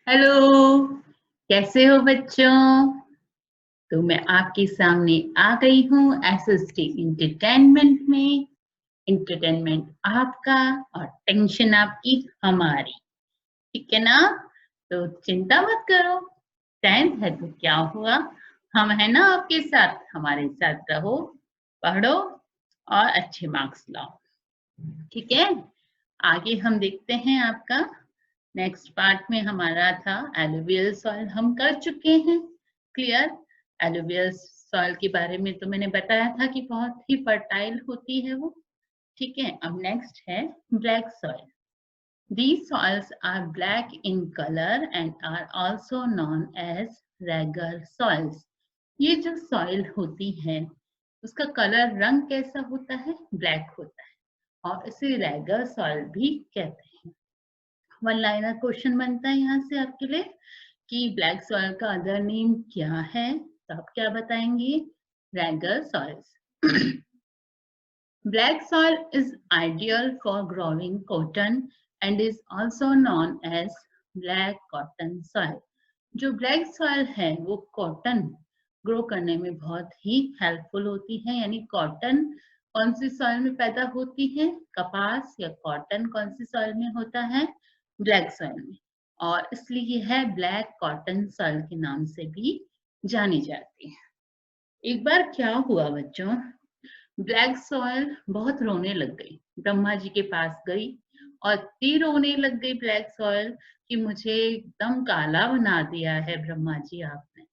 Hello, कैसे हो बच्चों? तो मैं आपके सामने आ गई हूँ एसएसटी एंटरटेनमेंट में। एंटरटेनमेंट आपका और टेंशन आपकी हमारी, ठीक है ना? तो चिंता मत करो, 10th है तो क्या हुआ, हम है ना आपके साथ, हमारे साथ रहो, पढ़ो और अच्छे मार्क्स लाओ, ठीक है? आगे हम देखते हैं आपका नेक्स्ट पार्ट में हमारा था एलुवियल सॉइल, हम कर चुके हैं क्लियर। एलुवियल सॉइल के बारे में तो मैंने बताया था कि बहुत ही फर्टाइल होती है वो, ठीक है। अब नेक्स्ट है black soil. These soils are black in color and are also known as regal soils. ये जो सॉइल होती है उसका कलर रंग कैसा होता है? ब्लैक होता है और इसे रेगल सॉइल भी कहते हैं। वन लाइनर क्वेश्चन बनता है यहाँ से आपके लिए कि ब्लैक सॉइल का अदर नेम क्या है, तो आप क्या बताएंगे? Regal soils. Black soil is ideal for growing cotton and is also known as black cotton soil. जो ब्लैक सॉइल है वो कॉटन ग्रो करने में बहुत ही हेल्पफुल होती है, यानी कॉटन कौन सी सॉइल में पैदा होती है? कपास या कॉटन कौन सी सॉइल में होता है? ब्लैक सॉइल में, और इसलिए है ब्लैक कॉटन सॉइल के नाम से भी जानी जाती है। एक बार क्या हुआ बच्चों, ब्लैक सॉइल बहुत रोने लग गई, ब्रह्मा जी के पास गई और इतनी रोने लग गई ब्लैक सॉइल कि मुझे एकदम काला बना दिया है ब्रह्मा जी आपने।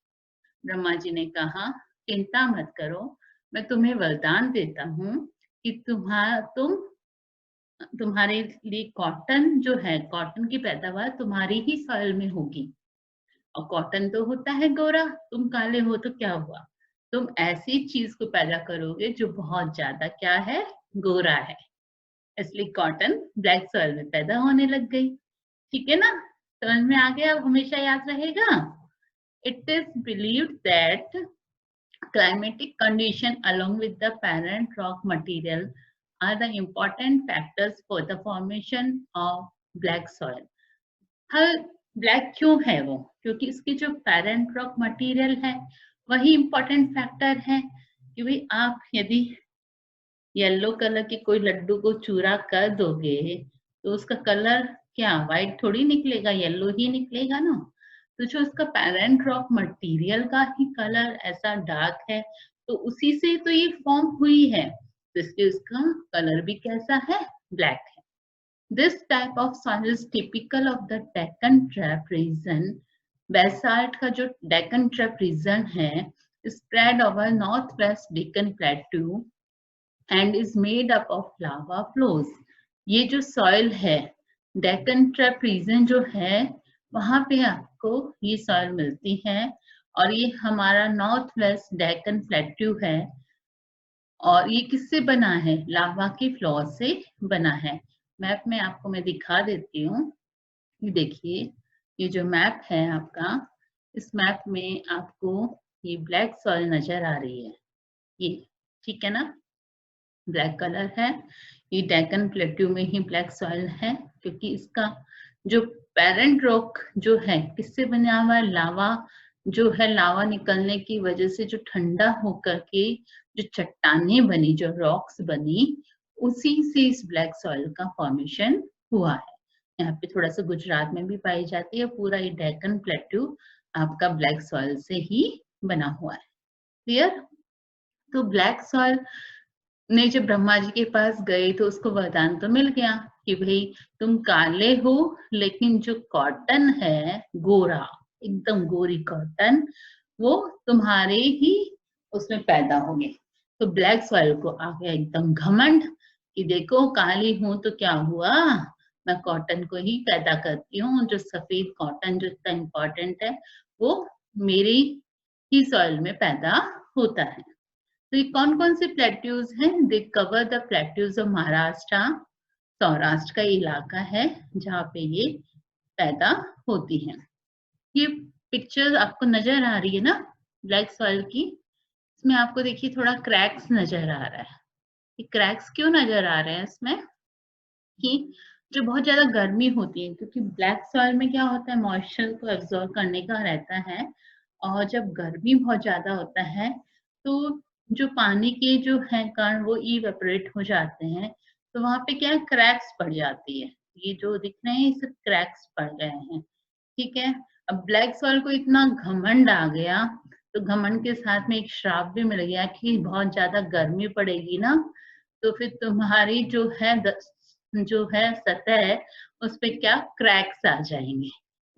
ब्रह्मा जी ने कहा चिंता मत करो, मैं तुम्हें वरदान देता हूँ कि तुम्हारे लिए कॉटन जो है, कॉटन की पैदावार तुम्हारी ही सॉइल में होगी। और कॉटन तो होता है गोरा, तुम काले हो तो क्या हुआ, तुम ऐसी चीज को पैदा करोगे जो बहुत ज्यादा क्या है? गोरा है। इसलिए कॉटन ब्लैक सॉइल में पैदा होने लग गई, ठीक है ना? समझ में आ गया, अब हमेशा याद रहेगा। It is believed that climatic condition along with the parent rock material are the important factors for the formation of black soil. Her black क्यों है वो? क्योंकि इसकी जो पेरेंट रॉक मटेरियल है वही इंपॉर्टेंट फैक्टर है। कि भाई आप यदि येलो कलर के कोई लड्डू को चूरा कर दोगे तो उसका कलर क्या व्हाइट थोड़ी निकलेगा, येलो ही निकलेगा ना। तो जो उसका पेरेंट रॉक मटेरियल का ही कलर ऐसा डार्क है तो उसी से तो ये फॉर्म हुई है, तो इसलिए उसका कलर भी कैसा है? ब्लैक है। This type of soil is typical of the Deccan Trap region. Basalt का जो डेक्कन ट्रैप रीजन है spread over northwest Deccan Plateau and is made up of lava flows. ये जो सॉइल है डेक्कन ट्रैप रीजन जो है वहां पे आपको ये सॉइल मिलती है, और ये हमारा नॉर्थ वेस्ट डेक्कन प्लेट्यू है, और ये किससे बना है? लावा की फ्लोर से बना है। मैप में आपको मैं दिखा देती हूँ, ये देखिए, ये जो मैप है आपका, इस मैप में आपको ये ब्लैक सॉइल नजर आ रही है, ये ठीक है ना? ब्लैक कलर है, ये डेक्कन प्लेट्यू में ही ब्लैक सॉइल है, क्योंकि इसका जो पेरेंट रॉक जो है किससे बना हुआ है? लावा जो है, लावा निकलने की वजह से जो ठंडा होकर के जो चट्टानें बनी, जो रॉक्स बनी, उसी से इस ब्लैक सॉइल का फॉर्मेशन हुआ है। यहाँ पे थोड़ा सा गुजरात में भी पाई जाती है, पूरा ये डेक्कन प्लेट्यू आपका ब्लैक सॉइल से ही बना हुआ है। क्लियर? तो ब्लैक सॉइल ने जब ब्रह्मा जी के पास गए तो उसको वरदान तो मिल गया कि भाई तुम काले हो लेकिन जो कॉटन है गोरा, एकदम गोरी कॉटन, वो तुम्हारे ही उसमें पैदा होंगे। तो ब्लैक सॉइल को आ गया एकदम घमंड कि देखो काली हूं तो क्या हुआ, मैं कॉटन को ही पैदा करती हूँ, जो सफेद कॉटन जो इतना इम्पोर्टेंट है वो मेरी ही सॉइल में पैदा होता है। तो ये कौन कौन से प्लेट्यूज हैं? They cover the plateaus of Maharashtra, Saurashtra का इलाका है जहाँ पे ये पैदा होती हैं। ये पिक्चर आपको नजर आ रही है ना ब्लैक सॉइल की, इसमें आपको देखिए थोड़ा क्रैक्स नजर आ रहा है। ये क्रैक्स क्यों नजर आ रहे हैं इसमें? कि जो बहुत ज्यादा गर्मी होती है, क्योंकि ब्लैक सॉइल में क्या होता है, मॉइस्चर को एब्जॉर्ब करने का रहता है, और जब गर्मी बहुत ज्यादा होता है तो जो पानी के जो है कण वो इवेपोरेट हो जाते हैं, तो वहां पे क्या है, क्रैक्स पड़ जाती है। ये जो दिख रहे हैं, ये सब क्रैक्स पड़ गए हैं, ठीक है। अब ब्लैक सॉइल को इतना घमंड आ गया, तो घमंड के साथ में एक श्राप भी मिल गया कि बहुत ज्यादा गर्मी पड़ेगी ना, तो फिर तुम्हारी जो है जो है सतह है, उस पे क्या क्रैक्स आ जाएंगे,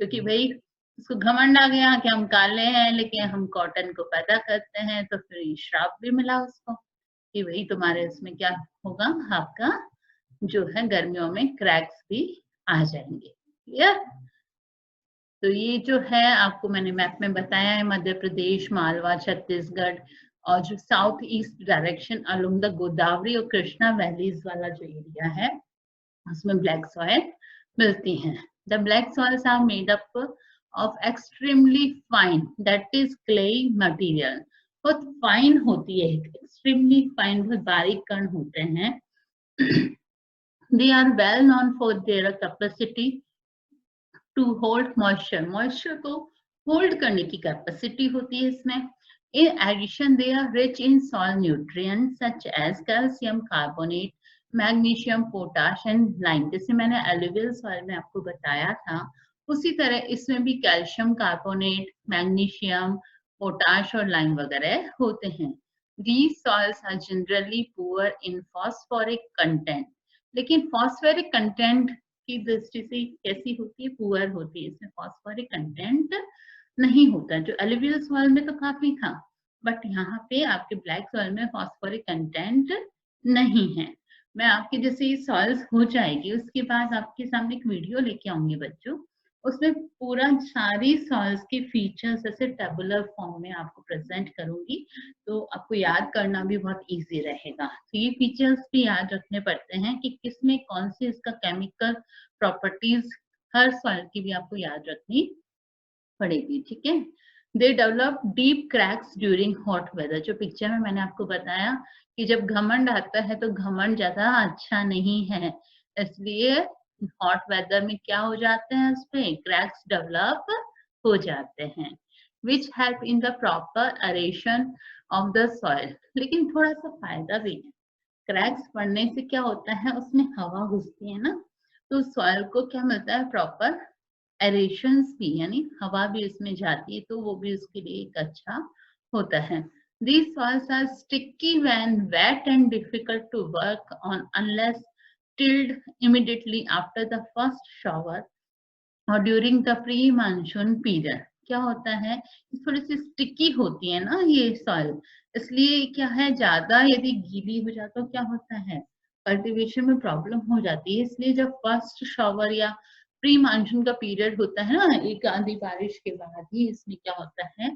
क्योंकि भाई उसको घमंड आ गया कि हम काले हैं लेकिन हम कॉटन को पैदा करते हैं, तो फिर ये श्राप भी मिला उसको कि भाई तुम्हारे इसमें क्या होगा, आपका जो है गर्मियों में क्रैक्स भी आ जाएंगे। क्लियर? तो ये जो है आपको मैंने मैप में बताया है, मध्य प्रदेश, मालवा, छत्तीसगढ़ और जो south east direction along the Godavari और कृष्णा वैलीज वाला जो एरिया है, उसमें ब्लैक सॉइल मिलती हैं। The black soils are made up of extremely fine, that is clayey material. बहुत फाइन होती है, एक्सट्रीमली फाइन, बहुत बारीक कण होते हैं। They are well known for their capacity to hold moisture, moisture को होल्ड करने की कैपेसिटी होती है इसमें। In addition they are rich in soil nutrients such as calcium carbonate, magnesium, potash and lime. जैसे मैंने एलुवियल सॉइल में आपको बताया था, उसी तरह इसमें भी कैल्शियम कार्बोनेट, मैग्नीशियम, पोटाश और लाइम वगैरह होते हैं। These soils are generally poor in phosphoric content, लेकिन फॉस्फोरिक कंटेंट की दृष्टि से कैसी होती है, पुअर होती है, इसमें फॉस्फोरिक कंटेंट नहीं होता। जो एलुवियल सॉइल में तो काफी था, बट यहाँ पे आपके ब्लैक सॉइल में फॉस्फोरिक कंटेंट नहीं है। मैं आपके जैसे ये सॉइल्स हो जाएगी, उसके बाद आपके सामने एक वीडियो लेके आऊंगी बच्चों, उसमें पूरा सारी सॉइल्स के फीचर्स ऐसे टेबुलर फॉर्म में आपको प्रेजेंट करूंगी, तो आपको याद करना भी बहुत इजी रहेगा। तो ये फीचर्स भी याद रखने पड़ते हैं कि किसमें कौन सी इसका केमिकल प्रॉपर्टीज, हर सॉइल की भी आपको याद रखनी पड़ेगी, ठीक है। They develop deep cracks during hot weather, जो पिक्चर में मैंने आपको बताया कि जब घमंड आता है तो घमंड ज्यादा अच्छा नहीं है, इसलिए हॉट वेदर में क्या हो जाते हैं, उस पे क्रैक्स डेवलप हो जाते हैं, which help in the proper aeration of the soil. लेकिन थोड़ा सा फायदा भी है, क्रैक्स पड़ने से क्या होता है, उसमें हवा घुसती है ना, तो सॉइल को क्या मिलता है, प्रॉपर एरेशंस भी, यानी हवा भी उसमें जाती है, तो वो भी उसके लिए एक अच्छा होता है। These soils are sticky when wet and difficult to work on unless tilled immediately after the first shower और during the pre monsoon period. क्या होता है, थोड़ी सी स्टिकी होती है ना ये सॉइल, इसलिए क्या है, ज्यादा यदि गीली हो जाता तो क्या होता है, कल्टीवेशन में प्रॉब्लम हो जाती है। इसलिए जब फर्स्ट शॉवर या प्री मानसून का पीरियड होता है ना, एक आंधी बारिश के बाद ही, इसमें क्या होता है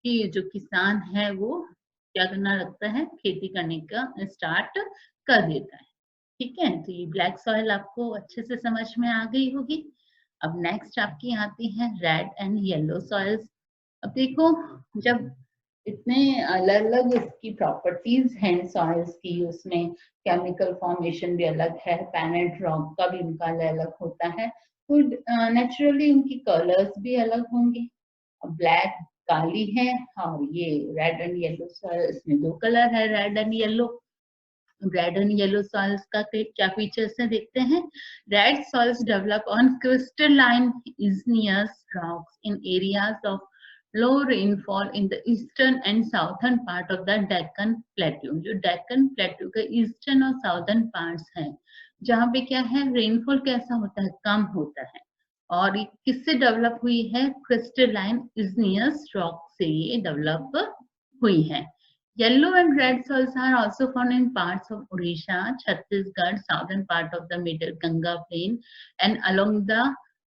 कि जो किसान है वो क्या करना लगता है, खेती करने का स्टार्ट कर देता है, ठीक है। तो ये ब्लैक सॉइल आपको अच्छे से समझ में आ गई होगी। अब नेक्स्ट आपकी आती है रेड एंड येलो सॉइल्स। अब देखो, जब इतने अलग अलग इसकी प्रॉपर्टीज हैं सॉइल्स की, उसमें केमिकल फॉर्मेशन भी अलग है, पैनेट रॉक का भी उनका अलग अलग होता है, तो नेचुरली उनकी कलर्स भी अलग होंगे। ब्लैक काली है, और ये रेड एंड येलो सॉइल, इसमें दो कलर है, red and yellow. Red and yellow soils का क्या फीचर्स है देखते हैं। Red soils develop on crystalline igneous rocks in areas of low rainfall in the eastern and southern part of the Deccan Plateau। जो Deccan plateau का eastern और southern parts है, जहाँ पे क्या है, रेनफॉल कैसा होता है, कम होता है, और ये किससे डेवलप हुई है, क्रिस्टलाइन igneous रॉक से ये डेवलप हुई है। Yellow and red soils are also found in parts of Odisha, Chhattisgarh, southern part of the Middle Ganga plain, and along the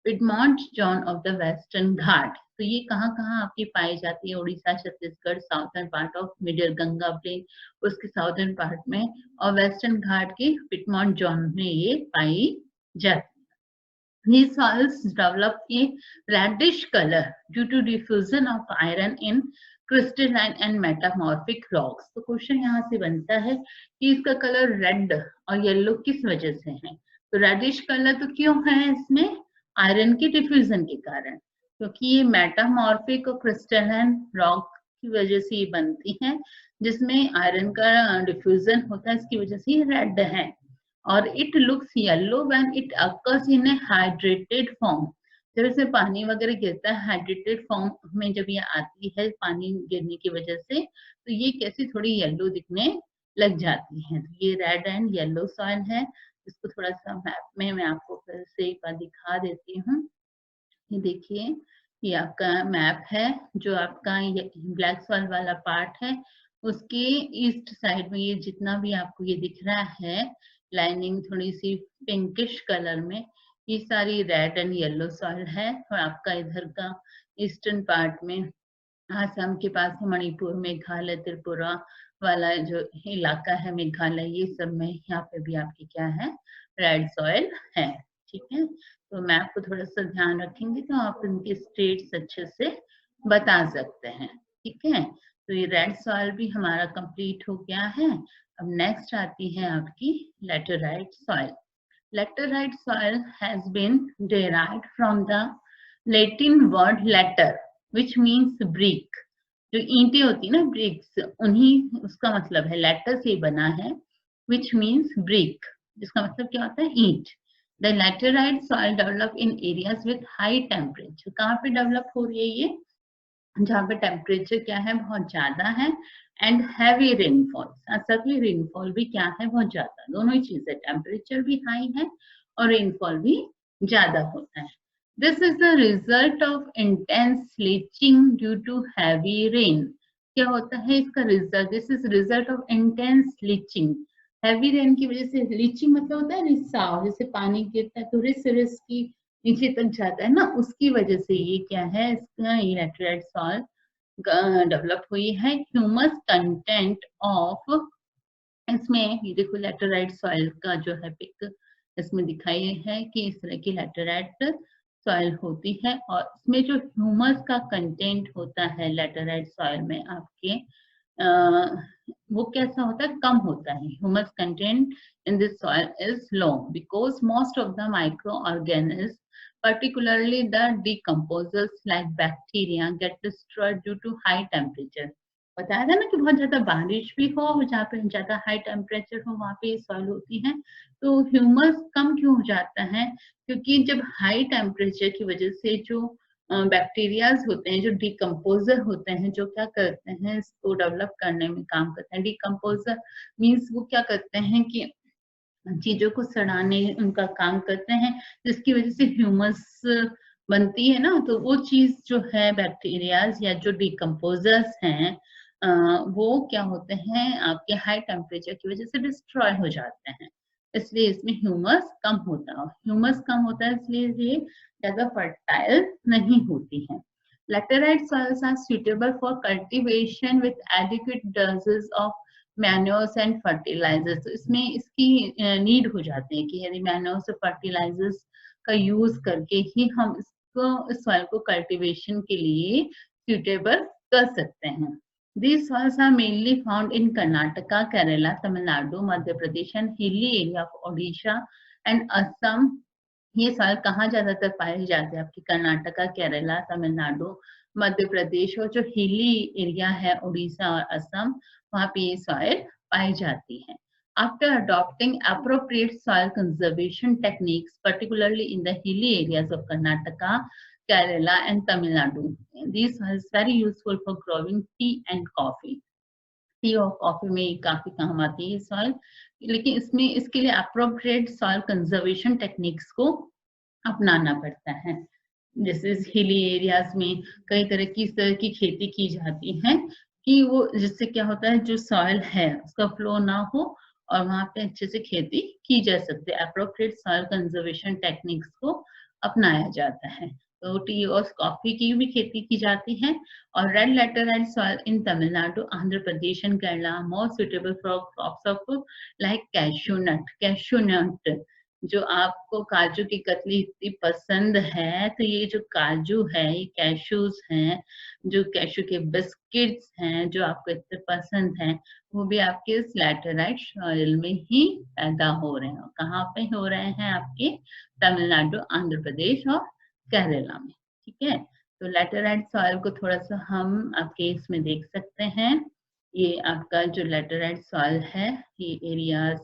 Piedmont zone of the Western Ghat। तो ये कहाँ आपकी पाई जाती है, Orissa, Chhattisgarh, southern part of middle Ganga plain, उसके southern part में, और वेस्टर्न घाट के पिटमॉन्ट जोन में ये पाई जाती है। These soils develop a reddish color due to diffusion of iron in crystalline and metamorphic rocks। तो क्वेश्चन यहाँ से बनता है कि इसका कलर रेड और येलो किस वजह से है, तो रेडिश कलर तो क्यों है इसमें? आयरन के डिफ्यूजन के कारण, क्योंकि ये मेटामॉर्फिक और क्रिस्टलाइन रॉक की वजह से ये बनती है, जिसमें आयरन का डिफ्यूजन होता है, इसकी वजह से ये रेड है। और it looks yellow when it occurs in A hydrated form. जब इसमें पानी वगैरह गिरता है हाइड्रेटेड फॉर्म में, जब ये आती है पानी गिरने की वजह से, तो ये कैसी थोड़ी येलो दिखने लग जाती है। तो ये रेड एंड येलो सॉइल है। इसको थोड़ा सा मैप में मैं आपको फिर से एक बार दिखा देती हूँ। ये देखिए, ये आपका मैप है, जो आपका ये ब्लैक सॉइल वाला पार्ट है, उसके ईस्ट साइड में ये जितना भी आपको ये दिख रहा है लाइनिंग थोड़ी सी पिंकिश कलर में, ये सारी रेड एंड येलो सॉइल है। और आपका इधर का ईस्टर्न पार्ट में आसाम के पास है, मणिपुर, मेघालय, त्रिपुरा वाला जो इलाका है मेघालय, ये सब में यहाँ पे भी आपकी क्या है, रेड सॉइल है। ठीक है, तो मैप को थोड़ा सा ध्यान रखेंगे तो आप इनके स्टेट्स अच्छे से बता सकते हैं। ठीक है, तो ये रेड सॉइल भी हमारा कंप्लीट हो गया है। अब नेक्स्ट आती है आपकी laterite soil. Laterite soil has been derived from the Latin word later, which means brick. जो ईंटें होती है ना, ब्रिक्स, उन्हीं उसका मतलब है, लेटर से बना है, which means brick, जिसका मतलब क्या होता है, ईंट। The laterite soil develop in areas with high temperature. कहाँ पे डेवलप हो रही है ये? जहाँ पे टेम्परेचर क्या है, बहुत ज्यादा है, एंड हैवी रेनफॉल, साथ ही रेनफॉल भी क्या है, बहुत ज्यादा। दोनों ही चीजें, टेम्परेचर भी हाई है और रेनफॉल भी ज्यादा होता है। This is the result of intense leaching due to heavy rain. क्या होता है इसका result? This is result of intense leaching. Heavy rain की वजह से, लीचिंग मतलब होता है रिसाव, जैसे पानी गिरता है तो रिस रिस की नीचे तक जाता है ना, उसकी वजह से ये क्या है, इसका ये लेटराइट सॉइल डेवलप हुई है। ह्यूमस कंटेंट ऑफ, इसमें ये देखो लेटराइट सॉइल का जो है पिक इसमें दिखाई है कि इस तरह की लेटराइट सॉइल होती है, और इसमें जो ह्यूमस का कंटेंट होता है लेटराइट सॉइल में आपके, वो कैसा होता है, कम होता है। Humus content in this soil is low because most of the microorganisms, particularly the decomposers like bacteria, get destroyed due to high temperature. बताया था ना कि बहुत ज्यादा बारिश भी हो, जहाँ पे ज्यादा हाई टेम्परेचर हो वहाँ पे सॉइल होती है, तो ह्यूमस कम क्यों हो जाता है? क्योंकि जब हाई टेम्परेचर की वजह से जो बैक्टीरियाज होते हैं, जो डिकम्पोजर होते हैं, जो क्या करते हैं, इसको डेवलप करने में काम करते हैं। डिकम्पोजर मीन्स वो क्या करते हैं कि चीजों को सड़ाने उनका काम करते हैं, जिसकी वजह से ह्यूमस बनती है ना। तो वो चीज जो है, बैक्टीरियाज या जो डिकम्पोजर्स हैं, वो क्या होते हैं, आपके हाई टेम्परेचर की वजह से डिस्ट्रॉय हो जाते हैं। इसलिए इसमें ह्यूमस कम होता है, ह्यूमस कम होता है इसलिए ये ज्यादा फर्टाइल नहीं होती है। Laterite soils are suitable for cultivation with adequate doses of manures and fertilisers. तो इसमें इसकी नीड हो जाती है कि यदि मैन्योर्स और फर्टिलाइजर्स का यूज करके ही हम इसको, इस सॉइल को कल्टीवेशन के लिए सुटेबल कर सकते हैं। These soils are mainly found in Karnataka, Kerala, Tamil Nadu, Madhya Pradesh and hilly area of Odisha and Assam। ये सॉइल कहाँ ज्यादातर पाए जाते हैं? आपकी कर्नाटका, केरला, तमिलनाडु, मध्य प्रदेश और जो हिली एरिया है उड़ीसा और असम, वहाँ पे ये सॉइल पाई जाती है। After adopting appropriate soil conservation techniques, particularly in the hilly areas of Karnataka, Kerala and Tamil Nadu, these soils very useful for growing tea and coffee. T और कॉफी में काफी काम आती है सॉइल, लेकिन इसमें इसके लिए अप्रोप्रिएट सॉइल कंजर्वेशन टेक्निक्स को अपनाना पड़ता है। जैसे हिली एरियाज में कई तरह की इस तरह की खेती की जाती है कि वो, जिससे क्या होता है, जो सॉइल है उसका फ्लो ना हो और वहां पे अच्छे से खेती की जा सकती है। अप्रोप्रिएट सॉइल कंजर्वेशन टेक्निक्स को अपनाया जाता है। तो टी और कॉफी की भी खेती की जाती है। और red laterite soil in Tamil Nadu, Andhra Pradesh and Kerala more suitable for crops of like cashew nut. Cashew nut जो आपको काजू की कतली इतनी पसंद है, तो ये जो काजू है, ये कैश्यूज़ हैं, जो कैश्यू के बिस्किट्स हैं, जो आपको इतने पसंद हैं, वो भी आपके इस लैटेराइट सॉइल में ही पैदा हो रहे हैं। कहाँ पे हो रहे हैं? आपके तमिलनाडु, आंध्र प्रदेश और केरला में, ठीक है? तो लैटेराइट सॉइल को थोड़ा-सा हम आपके इसमें देख सकते हैं। ये आपका जो लैटेराइट सॉइल है, ये एरियाज़,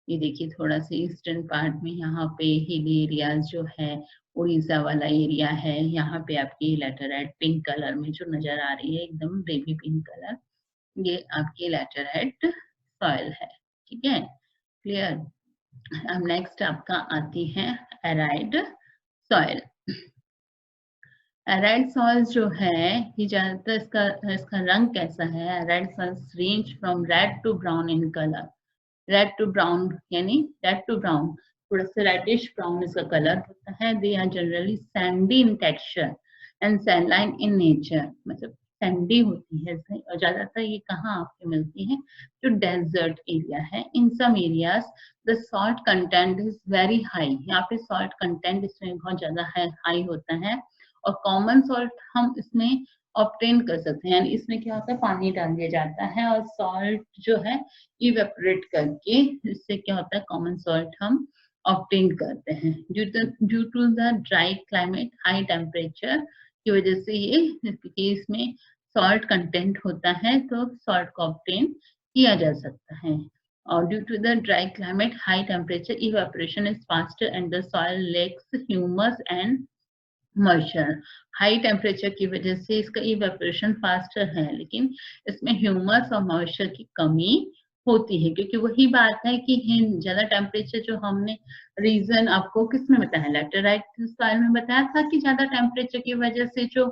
ये देखिए थोड़ा-सा ईस्टर्न पार्ट में यहाँ पे हिली एरियाज़ जो है, उड़ीसा वाला एरिया है, यहाँ पे आपकी लैटेराइट पिंक कलर में जो नज़र आ रही है, एकदम बेबी पिंक कलर, ये आपकी लैटेराइट सॉइल है, ठीक है? क्लियर? अब नेक्स्ट आपका आती है एराइड सॉइल। एराइड सॉइल जो है, ये ज़्यादातर इसका इसका रंग कैसा है? Arid soils range from red to brown in colour. Red to brown यानी रेड टू ब्राउन, थोड़ा सा रेडिश ब्राउन इसका कलर होता है। They are generally sandy in texture and saline in nature, मतलब सैंडी होती है और ज्यादातर ये कहाँ आपको मिलती है? जो डेजर्ट एरिया है, in some areas the salt content is very high, यहाँ पे सॉल्ट कंटेंट इसमें बहुत ज्यादा हाई होता है। और कॉमन सॉल्ट हम इसमें ऑब्टेन कर सकते हैं, यानी इसमें क्या होता है, पानी डाल दिया जाता है और सॉल्ट जो है इवेपोरेट करके, इससे क्या होता है, कॉमन सॉल्ट हम ऑब्टेन करते हैं। Due to the dry climate, high temperature की वजह से ये, क्योंकि इसमें सॉल्ट कंटेंट होता है तो सॉल्ट को ऑब्टेन किया जा सकता है। और due to the dry climate, high temperature, evaporation is faster and the soil lacks humus and moisture. High temperature की वजह से इसका इवेपोरेशन फास्टर है, लेकिन इसमें ह्यूमस और मॉइस्चर की कमी होती है, क्योंकि वही बात है कि ज्यादा टेम्परेचर, जो हमने रीजन आपको किसमें बताया, लैटेराइट सॉइल में बताया था कि ज्यादा टेम्परेचर की वजह से जो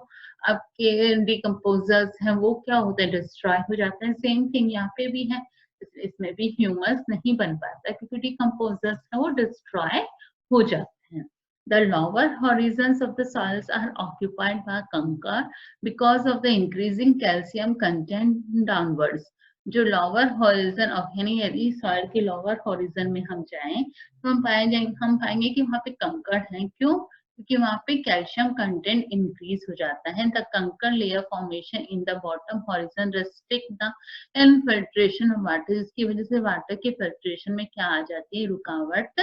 आपके डिकम्पोजर्स हैं वो क्या होते हैं, डिस्ट्रॉय हो जाते हैं। सेम थिंग यहाँ पे भी है, इसमें भी ह्यूमस नहीं बन पाता क्योंकि डिकम्पोजर्स है वो डिस्ट्रॉय हो जाते हैं। The lower horizons of the soils are occupied by conker because of the increasing calcium content downwards. जो lower horizon of, यानी यदि soil के lower horizon में हम जाएं तो हम पाएंगे कि वहाँ पे कंकड़ हैं। क्यों? क्योंकि वहाँ पे कैल्शियम कंटेंट इंक्रीज हो जाता है। द कंकर layer formation in the bottom horizon restrict the infiltration of water, जिसकी वजह से वाटर के फिल्ट्रेशन में क्या आ जाती है, रुकावट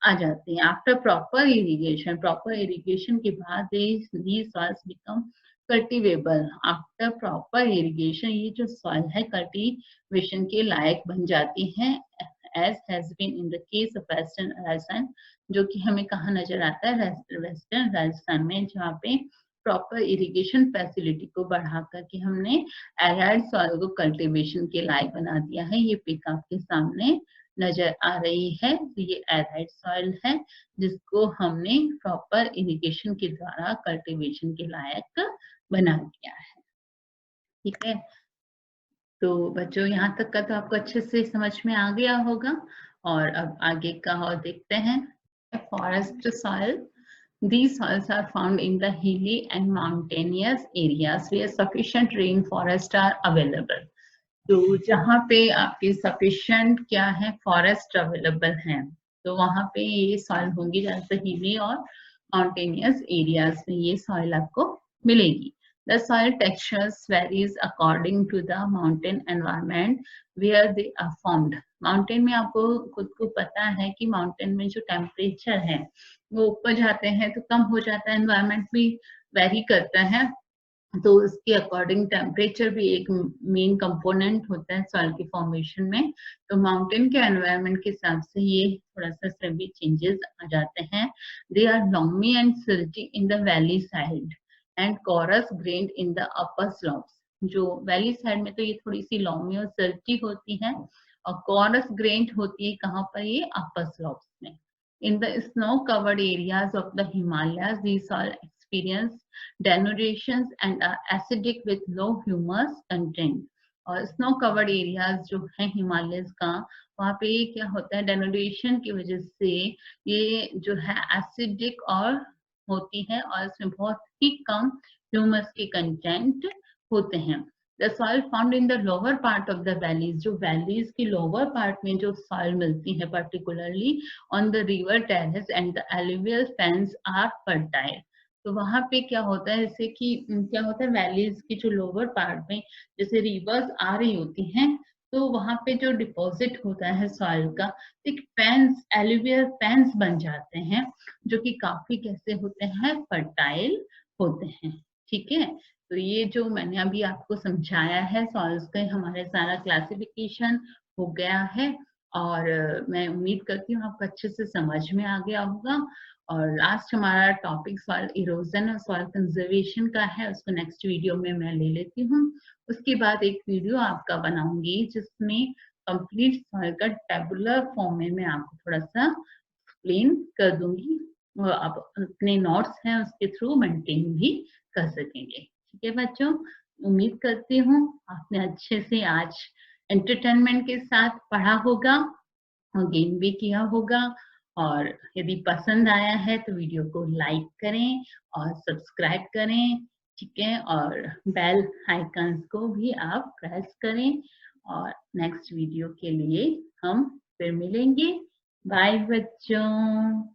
आ जाती है। आफ्टर प्रॉपर इरिगेशन के बाद these soils become cultivable. After proper irrigation ये जो सॉइल है कल्टीवेशन के लायक बन जाती है, as has been in the case of western Rajasthan, जो कि हमें कहाँ नजर आता है, वेस्टर्न राजस्थान में, जहाँ पे प्रॉपर इरिगेशन फैसिलिटी को बढ़ा करके हमने एराइड सॉइल को कल्टीवेशन के लायक बना दिया है। ये पिक आपके सामने नजर आ रही है। तो ये एराइड सॉइल है जिसको हमने प्रॉपर इरिगेशन के द्वारा कल्टीवेशन के लायक बना दिया है, ठीक है। तो बच्चों, यहाँ तक का तो आपको अच्छे से समझ में आ गया होगा, और अब आगे का और देखते हैं। Forest soil, these soils are found in the hilly and mountainous areas where sufficient rainforest are available. तो जहाँ पे आपके सफिशिएंट क्या है, फॉरेस्ट अवेलेबल है, तो वहाँ पे ये सॉइल होगी, ज्यादातर हिली और माउंटेनियस एरियाज में ये सॉइल आपको मिलेगी। The soil textures varies according to the mountain environment where they are formed. Mountain में आपको खुद को पता है कि माउंटेन में जो टेम्परेचर है वो ऊपर जाते हैं तो कम हो जाता है, एनवायरनमेंट भी वेरी करता है, तो उसके अकॉर्डिंग टेम्परेचर भी एक मेन कंपोनेंट होता है सॉइल के फॉर्मेशन में। तो माउंटेन के एनवायरनमेंट के हिसाब से ये थोड़ा सा सभी चेंजेस आ जाते हैं। They are loamy and silty in the valley side and coarse grained in the upper slopes. जो वैली साइड में तो ये थोड़ी सी लॉमी और सिल्टी होती है, और कोरस ग्रेन्ड होती है कहाँ पर, ये अपर स्लोप्स में। In the snow-covered areas of the Himalayas, these soil experience denudations and are acidic with low humus content. और स्नो कवर्ड एरियाज जो है हिमालयस का, वहाँ पे क्या होता है, डेनुडेशन की वजह से ये जो है एसिडिक और होती है, और इसमें बहुत ही कम ह्यूमस के कंटेंट होते हैं। The soil found in the lower part of the valleys, जो वैलीज की लोअर पार्ट में जो सॉइल मिलती है particularly on the river terraces and the alluvial fans are fertile. तो वहां पे क्या होता है, जैसे कि क्या होता है, वैलीज की जो लोअर पार्ट में जैसे रिवर्स आ रही होती हैं, तो वहां पे जो डिपॉजिट होता है सॉइल का, एक फेंस, एलुवियल फेंस बन जाते हैं, जो कि काफी कैसे होते हैं, फर्टाइल होते हैं। ठीक है, तो ये जो मैंने अभी आपको समझाया है सॉइल्स का, हमारे सारा क्लासिफिकेशन हो गया है, और मैं उम्मीद करती हूँ आपको अच्छे से समझ में आ गया होगा। और लास्ट हमारा टॉपिक सॉइल इरोजन और सॉइल कंजर्वेशन का है, उसको नेक्स्ट वीडियो में मैं ले लेती हूँ। उसके बाद एक वीडियो आपका बनाऊंगी जिसमें कंप्लीट सॉइल का टेबुलर फॉर्म में मैं आपको थोड़ा सा एक्सप्लेन कर दूंगी, और आप अपने नोट्स हैं उसके थ्रू मेंटेन भी कर सकेंगे। ठीक है बच्चों, उम्मीद करती हूँ आपने अच्छे से आज एंटरटेनमेंट के साथ पढ़ा होगा और गेम भी किया होगा। और यदि पसंद आया है तो वीडियो को लाइक करें और सब्सक्राइब करें। ठीक है, और बेल आइकन्स को भी आप प्रेस करें। और नेक्स्ट वीडियो के लिए हम फिर मिलेंगे। बाय बच्चों।